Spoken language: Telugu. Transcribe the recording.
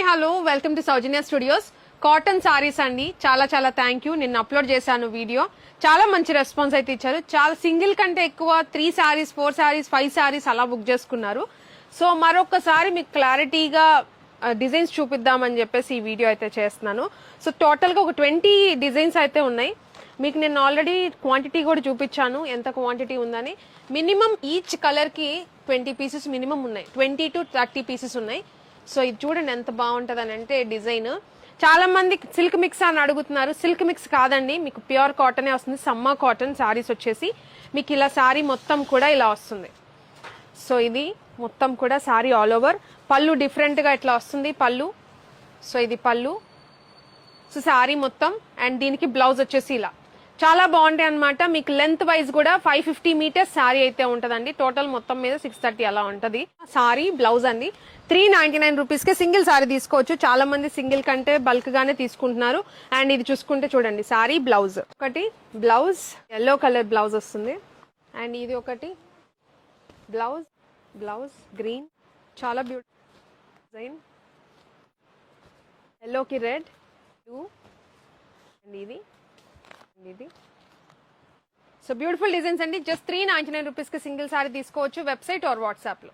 Hello welcome to Soujanya studios. Cotton saris అండి. చాలా చాలా థ్యాంక్ యూ. నిన్న అప్లోడ్ చేశాను వీడియో, చాలా మంచి రెస్పాన్స్ అయితే ఇచ్చారు. చాలా సింగిల్ కంటే ఎక్కువ 3 సారీస్ 4 సారీస్ 5 సారీస్ అలా బుక్ చేసుకున్నారు. సో మరొకసారి మీకు క్లారిటీగా డిజైన్స్ చూపిద్దామని చెప్పేసి ఈ వీడియో అయితే చేస్తున్నాను. సో టోటల్గా ఒక 20 డిజైన్స్ అయితే ఉన్నాయి. మీకు నేను ఆల్రెడీ క్వాంటిటీ కూడా చూపించాను, ఎంత క్వాంటిటీ ఉందని. మినిమం ఈచ్ కలర్కి 20 పీసెస్ మినిమం ఉన్నాయి, 20 to 30 పీసెస్ ఉన్నాయి. సో ఇది చూడండి ఎంత బాగుంటుంది అని అంటే డిజైన్. చాలా మంది సిల్క్ మిక్స్ అని అడుగుతున్నారు. సిల్క్ మిక్స్ కాదండి, మీకు ప్యూర్ కాటనే వస్తుంది. సమ్మర్ కాటన్ సారీస్ వచ్చేసి మీకు ఇలా సారీ మొత్తం కూడా ఇలా వస్తుంది. సో ఇది మొత్తం కూడా సారీ ఆల్ ఓవర్. పళ్ళు డిఫరెంట్గా ఇట్లా వస్తుంది పళ్ళు. సో ఇది పళ్ళు. సో సారీ మొత్తం అండ్ దీనికి బ్లౌజ్ వచ్చేసి ఇలా చాలా బాగుంటాయి అనమాట. మీకు లెంత్ వైజ్ కూడా 550 మీటర్స్ సారీ అయితే ఉంటుందండి. టోటల్ మొత్తం మీద 630 అలా ఉంటుంది. సారీ బ్లౌజ్ అండి. 399 రూపీస్కి సింగిల్ సారీ తీసుకోవచ్చు. చాలా మంది సింగిల్ కంటే బల్క్ గానే తీసుకుంటున్నారు. అండ్ ఇది చూసుకుంటే చూడండి సారీ బ్లౌజ్ ఒకటి, బ్లౌజ్ ఎల్లో కలర్ బ్లౌజ్ వస్తుంది. అండ్ ఇది ఒకటి బ్లౌజ్, బ్లౌజ్ గ్రీన్, చాలా బ్యూటిఫుల్ డిజైన్. ఎల్లోకి రెడ్, బ్లూ అండ్ ఇది. సో బ్యూటిఫుల్ డిజైన్స్ అండి. జస్ట్ 399 రూపీస్కి సింగిల్ సారీ తీసుకోవచ్చు వెబ్సైట్ ఆర్ వాట్సాప్లో.